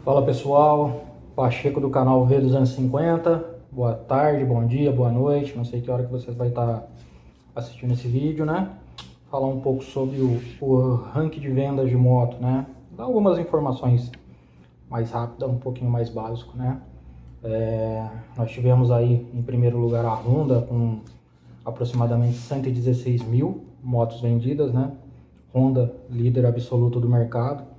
Fala pessoal, Pacheco do canal V250, boa tarde, bom dia, boa noite, não sei que hora que vocês vão estar assistindo esse vídeo, né? Falar um pouco sobre o ranking de vendas de moto, né? Dar algumas informações mais rápidas, um pouquinho mais básico, né? Nós tivemos aí em primeiro lugar a Honda com aproximadamente 116 mil motos vendidas, né? Honda, líder absoluto do mercado.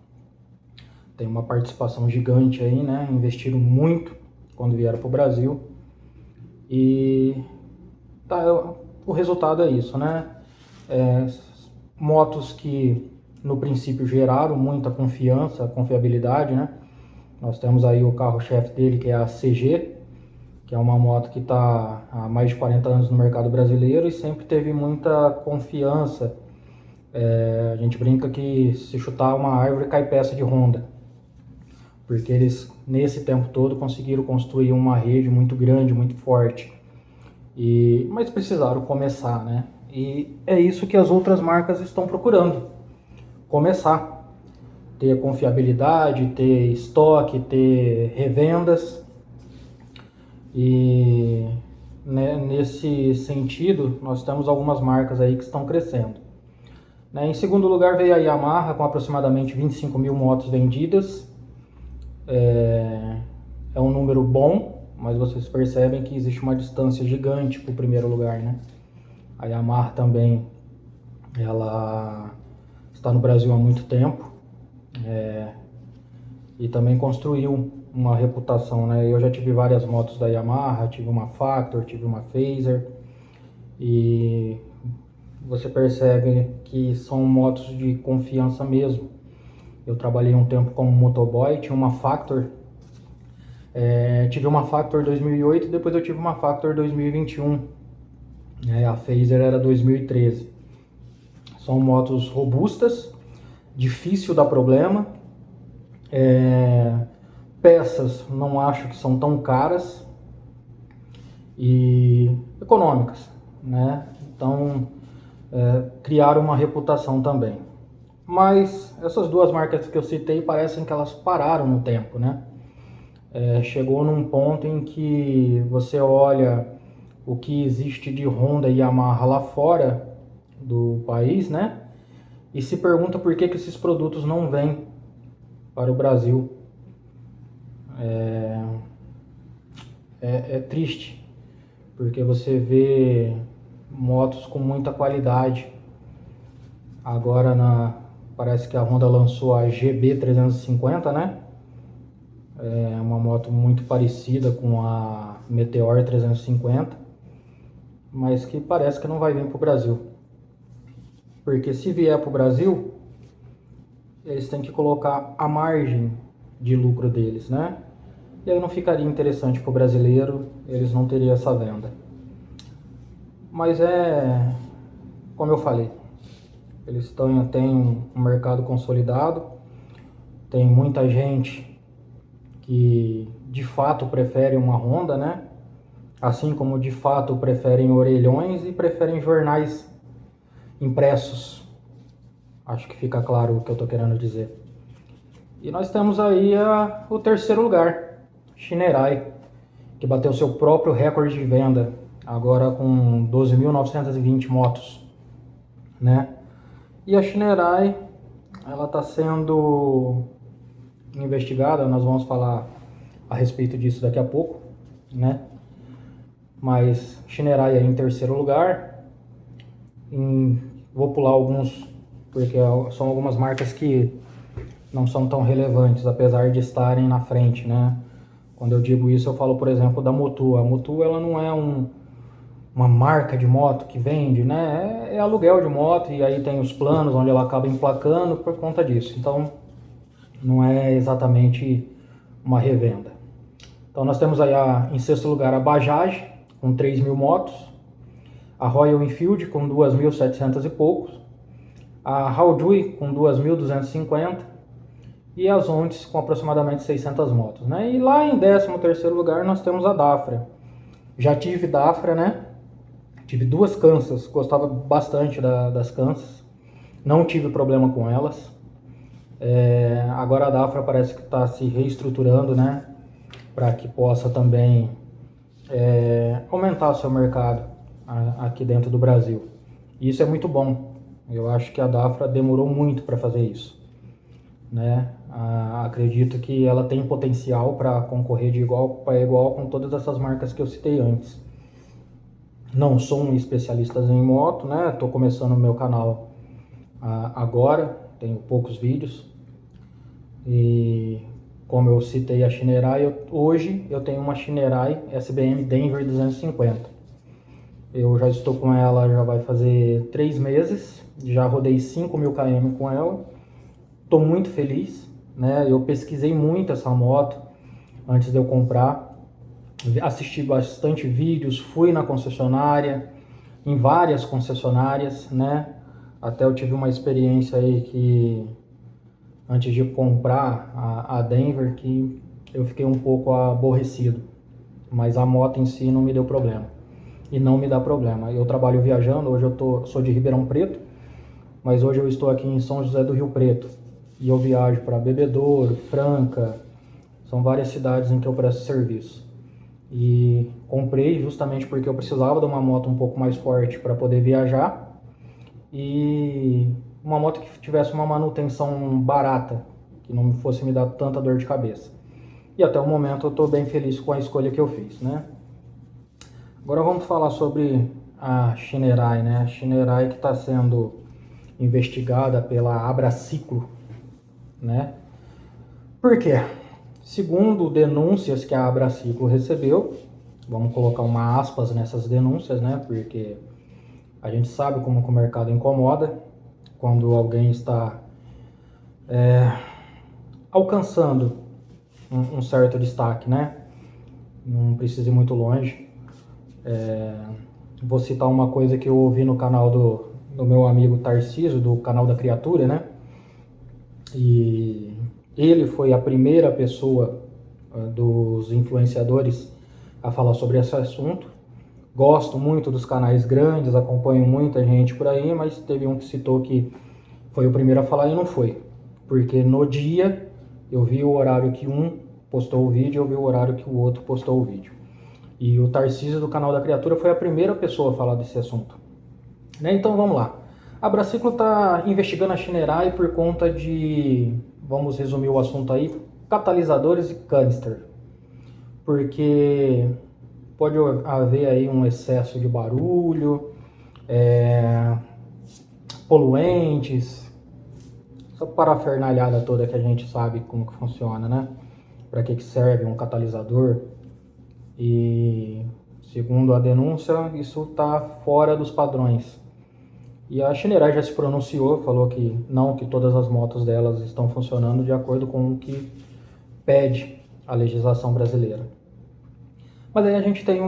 Tem uma participação gigante aí, né? Investiram muito quando vieram para o Brasil. E o resultado é isso, né? Motos que no princípio geraram muita confiança, confiabilidade, né? Nós temos aí o carro-chefe dele, que é a CG, que é uma moto que está há mais de 40 anos no mercado brasileiro e sempre teve muita confiança. A gente brinca que se chutar uma árvore cai peça de Honda, porque eles nesse tempo todo conseguiram construir uma rede muito grande, muito forte. Mas precisaram começar, né? E é isso que as outras marcas estão procurando. Começar. Ter confiabilidade, ter estoque, ter revendas. E né, nesse sentido, nós temos algumas marcas aí que estão crescendo. Em segundo lugar veio a Yamaha com aproximadamente 25 mil motos vendidas. É um número bom, mas vocês percebem que existe uma distância gigante para o primeiro lugar, né? A Yamaha também, ela está no Brasil há muito tempo e também construiu uma reputação, né? Eu já tive várias motos da Yamaha, tive uma Factor, tive uma Phaser e você percebe que são motos de confiança mesmo. Eu trabalhei um tempo como motoboy, tinha uma Factor, tive uma Factor 2008 e depois eu tive uma Factor 2021, a Phaser era 2013. São motos robustas, difícil dar problema, peças não acho que são tão caras e econômicas, né? Então criaram uma reputação também. Mas essas duas marcas que eu citei parecem que elas pararam no tempo, né? Chegou num ponto em que você olha o que existe de Honda e Yamaha lá fora do país, né? E se pergunta por que esses produtos não vêm para o Brasil. É triste, porque você vê motos com muita qualidade. Agora parece que a Honda lançou a GB350, né? É uma moto muito parecida com a Meteor 350, mas que parece que não vai vir para o Brasil. Porque se vier para o Brasil, eles têm que colocar a margem de lucro deles, né? E aí não ficaria interessante para o brasileiro, eles não teriam essa venda. Mas como eu falei, eles têm um mercado consolidado, tem muita gente que de fato prefere uma Honda, né? Assim como de fato preferem orelhões e preferem jornais impressos. Acho que fica claro o que eu estou querendo dizer. E nós temos aí o terceiro lugar, Shinerai, que bateu seu próprio recorde de venda, agora com 12.920 motos, né? E a Shinerai, ela está sendo investigada, nós vamos falar a respeito disso daqui a pouco, né? Mas Shinerai é em terceiro lugar. Vou pular alguns, porque são algumas marcas que não são tão relevantes, apesar de estarem na frente, né? Quando eu digo isso, eu falo, por exemplo, da Motu. A Motu, ela não é uma marca de moto que vende, né? É aluguel de moto e aí tem os planos onde ela acaba emplacando por conta disso. Então, não é exatamente uma revenda. Então, nós temos aí em sexto lugar a Bajaj, com 3 mil motos. A Royal Enfield, com 2.700 e poucos. A Haojui, com 2.250. E as Onix, com aproximadamente 600 motos, né? E lá em 13º lugar, nós temos a Dafra. Já tive Dafra, né? Tive duas Kansas, gostava bastante das Kansas. Não tive problema com elas. Agora a Dafra parece que está se reestruturando, né, para que possa também aumentar o seu mercado aqui dentro do Brasil. E isso é muito bom. Eu acho que a Dafra demorou muito para fazer isso, né? Acredito que ela tem potencial para concorrer de igual para igual com todas essas marcas que eu citei antes. Não sou um especialista em moto, né? Estou começando o meu canal agora, tenho poucos vídeos. E como eu citei a Shinerai, hoje eu tenho uma Shinerai SBM Denver 250. Eu já estou com ela, já vai fazer 3 meses, já rodei 5.000 km com ela. Estou muito feliz, né? Eu pesquisei muito essa moto antes de eu comprar, assisti bastante vídeos, fui na concessionária, em várias concessionárias, né? Até eu tive uma experiência aí que antes de comprar a Denver que eu fiquei um pouco aborrecido, mas a moto em si não me deu problema e não me dá problema. Eu trabalho viajando, hoje eu sou de Ribeirão Preto, mas hoje eu estou aqui em São José do Rio Preto e eu viajo para Bebedouro, Franca, são várias cidades em que eu presto serviço. E comprei justamente porque eu precisava de uma moto um pouco mais forte para poder viajar e uma moto que tivesse uma manutenção barata, que não fosse me dar tanta dor de cabeça. E até o momento eu estou bem feliz com a escolha que eu fiz, né? Agora vamos falar sobre a Shinerai, né? A Shinerai que está sendo investigada pela Abraciclo, né? Por quê? Segundo denúncias que a Abraciclo recebeu, vamos colocar uma aspas nessas denúncias, né? Porque a gente sabe como que o mercado incomoda quando alguém está alcançando um certo destaque, né? Não precisa ir muito longe. Vou citar uma coisa que eu ouvi no canal do meu amigo Tarcísio, do canal da Criatura, né? E ele foi a primeira pessoa dos influenciadores a falar sobre esse assunto. Gosto muito dos canais grandes, acompanho muita gente por aí, mas teve um que citou que foi o primeiro a falar e não foi. Porque no dia eu vi o horário que um postou o vídeo, eu vi o horário que o outro postou o vídeo. E o Tarcísio do canal da Criatura foi a primeira pessoa a falar desse assunto. Né? Então vamos lá. A Braciclo está investigando a Shinerai por conta de, vamos resumir o assunto aí, catalisadores e canister. Porque pode haver aí um excesso de barulho, poluentes, essa parafernalhada toda que a gente sabe como que funciona, né? Para que serve um catalisador. E segundo a denúncia, isso está fora dos padrões. E a Shinerai já se pronunciou, falou que não, que todas as motos delas estão funcionando de acordo com o que pede a legislação brasileira. Mas aí a gente tem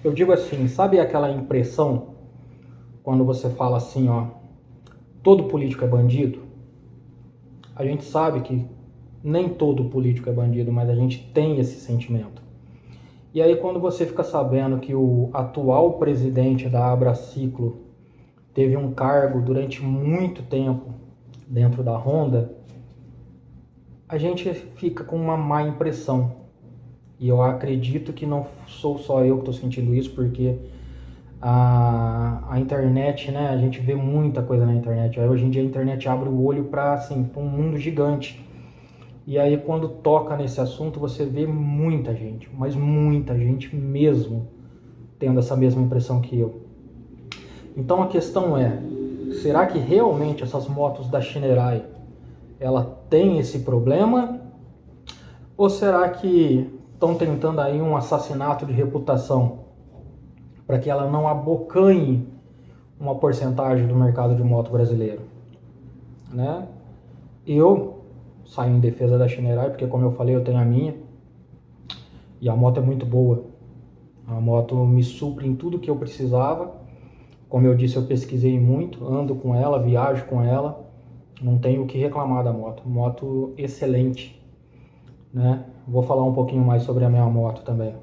eu digo assim, sabe aquela impressão quando você fala assim, ó, todo político é bandido? A gente sabe que nem todo político é bandido, mas a gente tem esse sentimento. E aí quando você fica sabendo que o atual presidente da Abraciclo teve um cargo durante muito tempo dentro da Honda, a gente fica com uma má impressão. E eu acredito que não sou só eu que estou sentindo isso, porque a internet, né, a gente vê muita coisa na internet. Aí hoje em dia a internet abre o olho para assim, um mundo gigante. E aí quando toca nesse assunto você vê muita gente, mas muita gente mesmo tendo essa mesma impressão que eu. Então a questão é, será que realmente essas motos da Shinerai ela tem esse problema? Ou será que estão tentando aí um assassinato de reputação para que ela não abocanhe uma porcentagem do mercado de moto brasileiro, né? Eu saio em defesa da Shinerai porque, como eu falei, eu tenho a minha e a moto é muito boa. A moto me supre em tudo que eu precisava. Como eu disse, eu pesquisei muito, ando com ela, viajo com ela, não tenho o que reclamar da moto. Moto excelente, né? Vou falar um pouquinho mais sobre a minha moto também.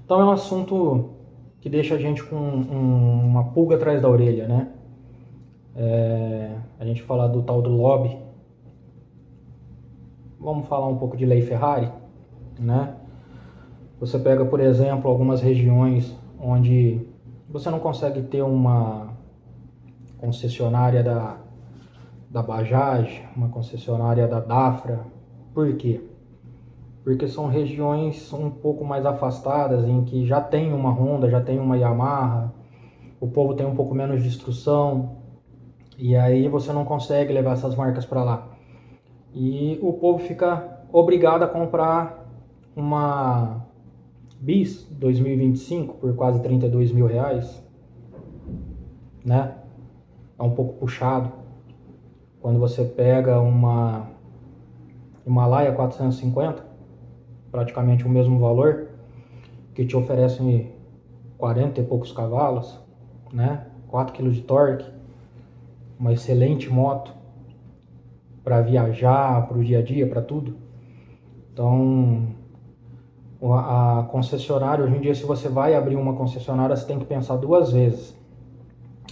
Então é um assunto que deixa a gente com uma pulga atrás da orelha, né? A gente falar do tal do lobby. Vamos falar um pouco de lei Ferrari, né? Você pega, por exemplo, algumas regiões onde você não consegue ter uma concessionária da Bajaj, uma concessionária da Dafra. Por quê? Porque são regiões um pouco mais afastadas, em que já tem uma Honda, já tem uma Yamaha, o povo tem um pouco menos de instrução, e aí você não consegue levar essas marcas para lá. E o povo fica obrigado a comprar uma Bis 2025 por quase 32 mil reais, né? É um pouco puxado. Quando você pega uma Himalaia 450, praticamente o mesmo valor, que te oferece 40 e poucos cavalos, né? 4 kg de torque, uma excelente moto para viajar, para o dia a dia, para tudo. Então, a concessionária, hoje em dia, se você vai abrir uma concessionária, você tem que pensar duas vezes.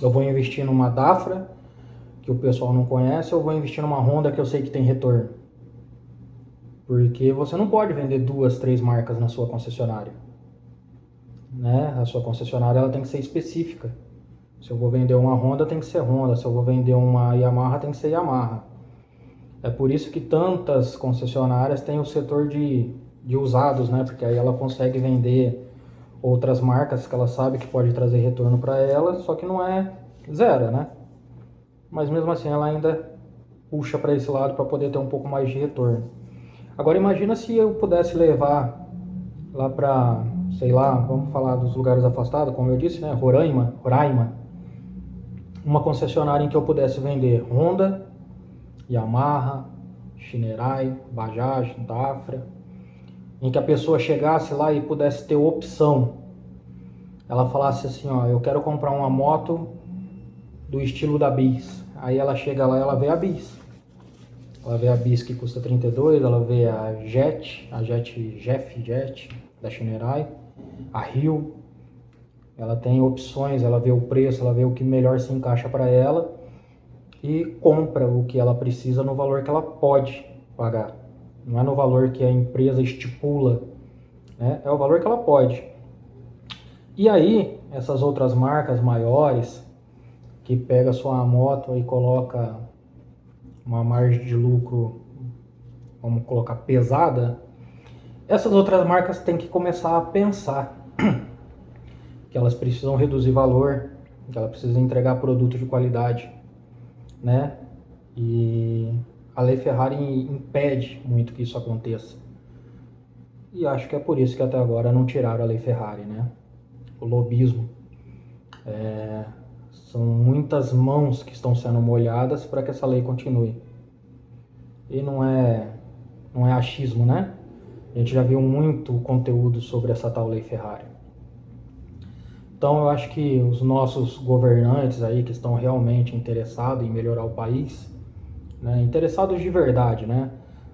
Eu vou investir numa Dafra, que o pessoal não conhece, ou vou investir numa Honda que eu sei que tem retorno? Porque você não pode vender duas, três marcas na sua concessionária, né? A sua concessionária ela tem que ser específica. Se eu vou vender uma Honda, tem que ser Honda. Se eu vou vender uma Yamaha, tem que ser Yamaha. É por isso que tantas concessionárias têm o setor de usados, né? Porque aí ela consegue vender outras marcas que ela sabe que pode trazer retorno para ela, só que não é zero, né? Mas mesmo assim ela ainda puxa para esse lado para poder ter um pouco mais de retorno. Agora imagina se eu pudesse levar lá para, sei lá, vamos falar dos lugares afastados, como eu disse, né? Roraima, uma concessionária em que eu pudesse vender Honda, Yamaha, Shinerai, Bajaj, Dafra, em que a pessoa chegasse lá e pudesse ter opção. Ela falasse assim, ó, eu quero comprar uma moto do estilo da Bis. Aí ela chega lá e ela vê a Bis. Ela vê a Bis que custa 32, ela vê a Jet da Shinerai, a Rio. Ela tem opções, ela vê o preço, ela vê o que melhor se encaixa para ela e compra o que ela precisa no valor que ela pode pagar. Não é no valor que a empresa estipula, né? É o valor que ela pode. E aí, essas outras marcas maiores, que pega sua moto e coloca uma margem de lucro, vamos colocar, pesada, essas outras marcas têm que começar a pensar que elas precisam reduzir valor, que elas precisam entregar produto de qualidade, né? E a lei Ferrari impede muito que isso aconteça. E acho que é por isso que até agora não tiraram a lei Ferrari, né? O lobismo. São muitas mãos que estão sendo molhadas para que essa lei continue. E não é achismo, né? A gente já viu muito conteúdo sobre essa tal lei Ferrari. Então eu acho que os nossos governantes aí que estão realmente interessados em melhorar o país, né? Interessados de verdade, né?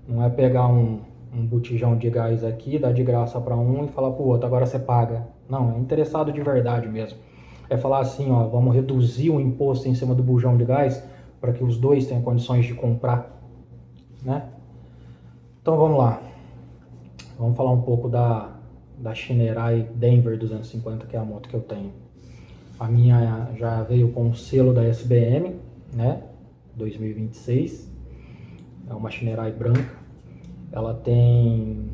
Não é pegar um botijão de gás aqui, dar de graça para um e falar pro outro, agora você paga. Não, é interessado de verdade mesmo. É falar assim, ó, vamos reduzir o imposto em cima do bujão de gás para que os dois tenham condições de comprar, né? Então vamos lá. Vamos falar um pouco da Shinerai Denver 250, que é a moto que eu tenho. A minha já veio com o selo da SBM, né? 2026. É uma Shinerai branca. Ela tem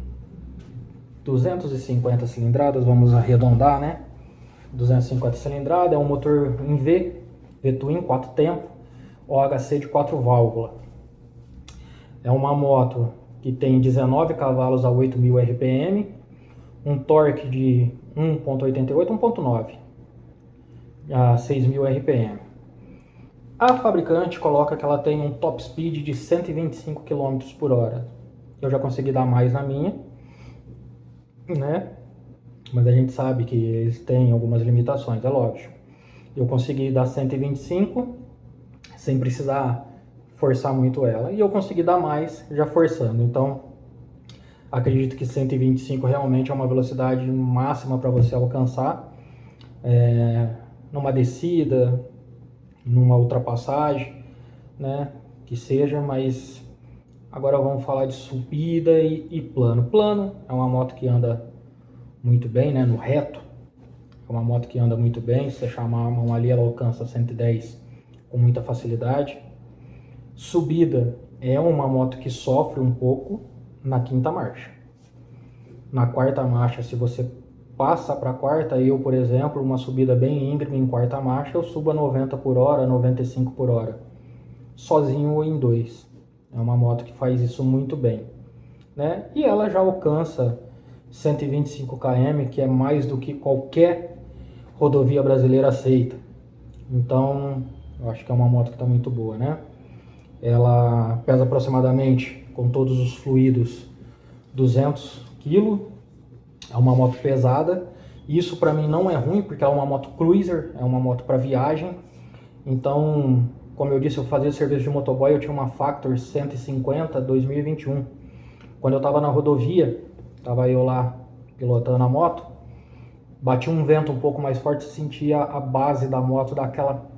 250 cilindradas, vamos arredondar, né? 250 cilindradas, é um motor em V-Twin, 4 tempos, OHC de 4 válvulas. É uma moto que tem 19 cavalos a 8.000 RPM, um torque de 1.88, 1.9 a 6.000 RPM. A fabricante coloca que ela tem um top speed de 125 km por hora. Eu já consegui dar mais na minha, né? Mas a gente sabe que eles têm algumas limitações, é lógico. Eu consegui dar 125 sem precisar forçar muito ela. E eu consegui dar mais já forçando. Então, acredito que 125 realmente é uma velocidade máxima para você alcançar. Numa descida, numa ultrapassagem, né? Que seja, mas agora vamos falar de subida e plano. Plano é uma moto que anda muito bem, né? No reto, é uma moto que anda muito bem. Se você chamar a mão ali, ela alcança 110 com muita facilidade. Subida é uma moto que sofre um pouco na quinta marcha. Na quarta marcha, se você passa para a quarta, eu, por exemplo, uma subida bem íngreme em quarta marcha, eu subo a 90 por hora, 95 por hora, sozinho ou em dois. É uma moto que faz isso muito bem, né? E ela já alcança 125 km, que é mais do que qualquer rodovia brasileira aceita. Então, eu acho que é uma moto que está muito boa, né? Ela pesa aproximadamente, com todos os fluidos, 200 kg. É uma moto pesada. Isso para mim não é ruim, porque é uma moto cruiser, é uma moto para viagem. Então, como eu disse, eu fazia serviço de motoboy, eu tinha uma Factor 150 2021. Quando eu estava na rodovia, estava eu lá pilotando a moto, batia um vento um pouco mais forte, sentia a base da moto daquela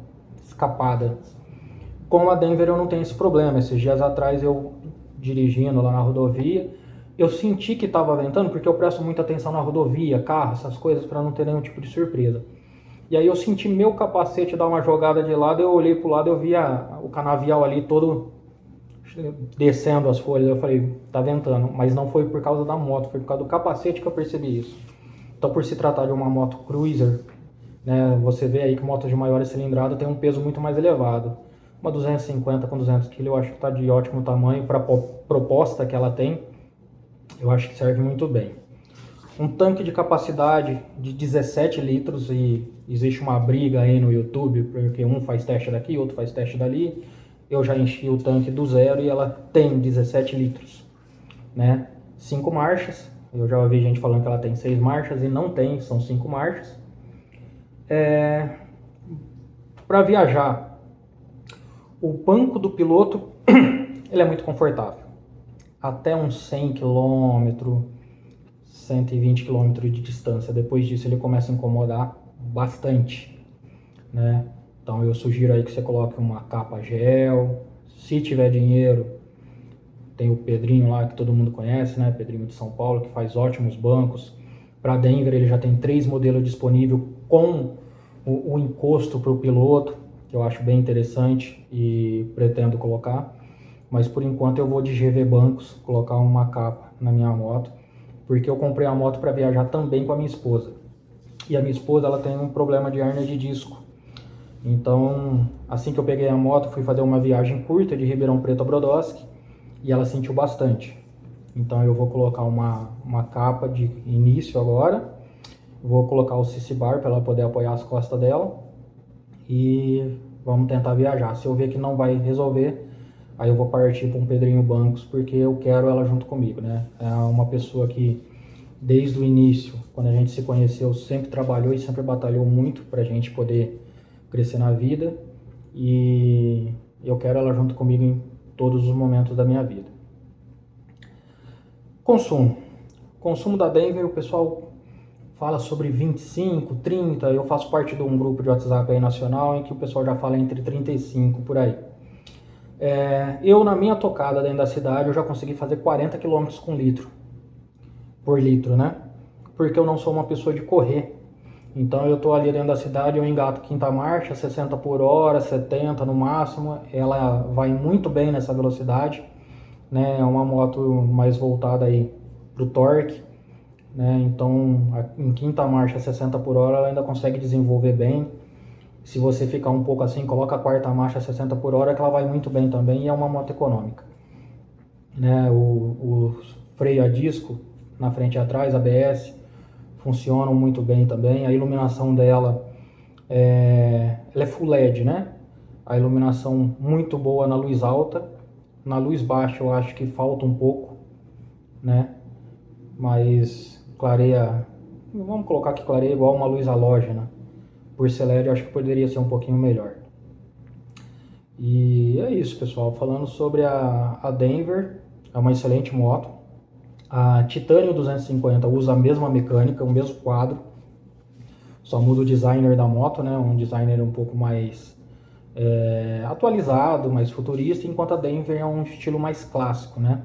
escapada. Com a Denver eu não tenho esse problema. Esses dias atrás eu dirigindo lá na rodovia, eu senti que estava ventando, porque eu presto muita atenção na rodovia, carro, essas coisas, para não ter nenhum tipo de surpresa. E aí eu senti meu capacete dar uma jogada de lado, eu olhei pro lado, eu vi o canavial ali todo descendo as folhas, eu falei, tá ventando. Mas não foi por causa da moto, foi por causa do capacete que eu percebi isso. Então, por se tratar de uma moto cruiser, né, você vê aí que motos de maior cilindrada tem um peso muito mais elevado. Uma 250 com 200 kg eu acho que está de ótimo tamanho para a proposta que ela tem. Eu acho que serve muito bem. Um tanque de capacidade de 17 litros, e existe uma briga aí no YouTube, porque um faz teste daqui, outro faz teste dali. Eu já enchi o tanque do zero e ela tem 17 litros, né? 5 marchas, eu já ouvi gente falando que ela tem 6 marchas e não tem, são 5 marchas. Para viajar, o banco do piloto ele é muito confortável. Até uns 100 km, 120 km de distância. Depois disso ele começa a incomodar bastante, né? Então eu sugiro aí que você coloque uma capa gel. Se tiver dinheiro, tem o Pedrinho lá que todo mundo conhece, né? Pedrinho de São Paulo, que faz ótimos bancos. Para Denver ele já tem 3 modelos disponíveis com o encosto para o piloto, que eu acho bem interessante e pretendo colocar. Mas por enquanto eu vou de GV Bancos, colocar uma capa na minha moto, porque eu comprei a moto para viajar também com a minha esposa. E a minha esposa ela tem um problema de hérnia de disco. Então, assim que eu peguei a moto, fui fazer uma viagem curta de Ribeirão Preto a Brodowski e ela sentiu bastante. Então eu vou colocar uma capa de início agora, vou colocar o CC Bar para ela poder apoiar as costas dela e vamos tentar viajar. Se eu ver que não vai resolver, aí eu vou partir para um Pedrinho Bancos, porque eu quero ela junto comigo, né? É uma pessoa que desde o início, quando a gente se conheceu, sempre trabalhou e sempre batalhou muito para a gente poder crescer na vida, e eu quero ela junto comigo em todos os momentos da minha vida. Consumo da Denver, o pessoal fala sobre 25, 30, eu faço parte de um grupo de WhatsApp aí nacional em que o pessoal já fala entre 35 por aí. Eu na minha tocada dentro da cidade eu já consegui fazer 40 km com litro, por litro, né? Porque eu não sou uma pessoa de correr. Então eu tô ali dentro da cidade, eu engato quinta marcha, 60 por hora, 70 no máximo. Ela vai muito bem nessa velocidade, né? É uma moto mais voltada aí pro torque, né? Então em quinta marcha, 60 por hora, ela ainda consegue desenvolver bem. Se você ficar um pouco assim, coloca a quarta marcha 60 por hora, que ela vai muito bem também, e é uma moto econômica, né? O freio a disco na frente e atrás, ABS, funcionam muito bem também. A iluminação dela ela é Full LED, né? A iluminação muito boa na luz alta. Na luz baixa eu acho que falta um pouco, né? Mas clareia, vamos colocar que clareia igual uma luz halógena. Por ser LED eu acho que poderia ser um pouquinho melhor. E é isso, pessoal. Falando sobre a Denver, é uma excelente moto. A Titanium 250 usa a mesma mecânica, o mesmo quadro, só muda o designer da moto, né? Um designer um pouco mais atualizado, mais futurista, enquanto a Denver é um estilo mais clássico, né?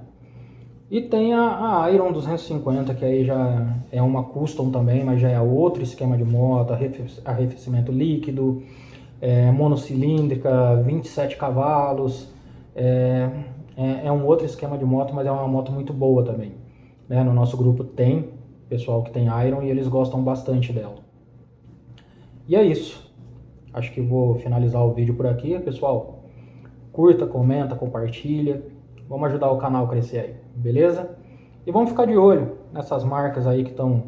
E tem a Iron 250, que aí já é uma custom também, mas já é outro esquema de moto, arrefecimento líquido, monocilíndrica, 27 cavalos, é um outro esquema de moto, mas é uma moto muito boa também, né? No nosso grupo tem pessoal que tem Iron e eles gostam bastante dela. E é isso. Acho que vou finalizar o vídeo por aqui, pessoal. Curta, comenta, compartilha. Vamos ajudar o canal a crescer aí, beleza? E vamos ficar de olho nessas marcas aí que estão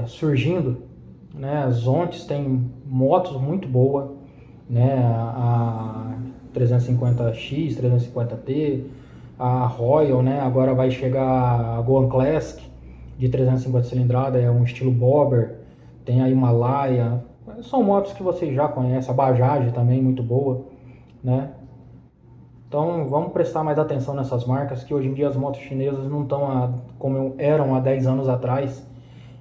surgindo, né? As Zontes tem motos muito boas, né? A 350X, 350T, a Royal, né? Agora vai chegar a Goan Classic de 350 cilindrada, é um estilo bobber. Tem a Himalaia, são motos que vocês já conhecem, a Bajaj também muito boa, né? Então vamos prestar mais atenção nessas marcas, que hoje em dia as motos chinesas não estão como eram há 10 anos atrás,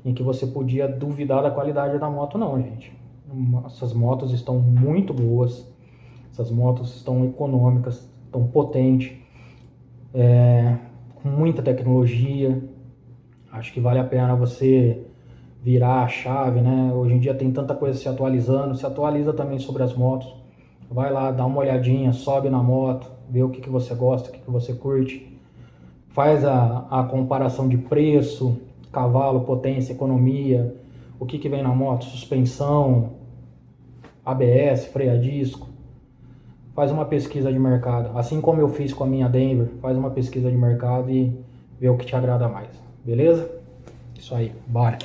em que você podia duvidar da qualidade da moto, não, gente. Essas motos estão muito boas, essas motos estão econômicas, estão potentes, com muita tecnologia. Acho que vale a pena você virar a chave, né? Hoje em dia tem tanta coisa se atualizando, se atualiza também sobre as motos. Vai lá, dá uma olhadinha, sobe na moto, vê o que você gosta, o que você curte. Faz a comparação de preço, cavalo, potência, economia, o que vem na moto, suspensão, ABS, freio a disco. Faz uma pesquisa de mercado, assim como eu fiz com a minha Denver, faz uma pesquisa de mercado e vê o que te agrada mais, beleza? Isso aí, bora!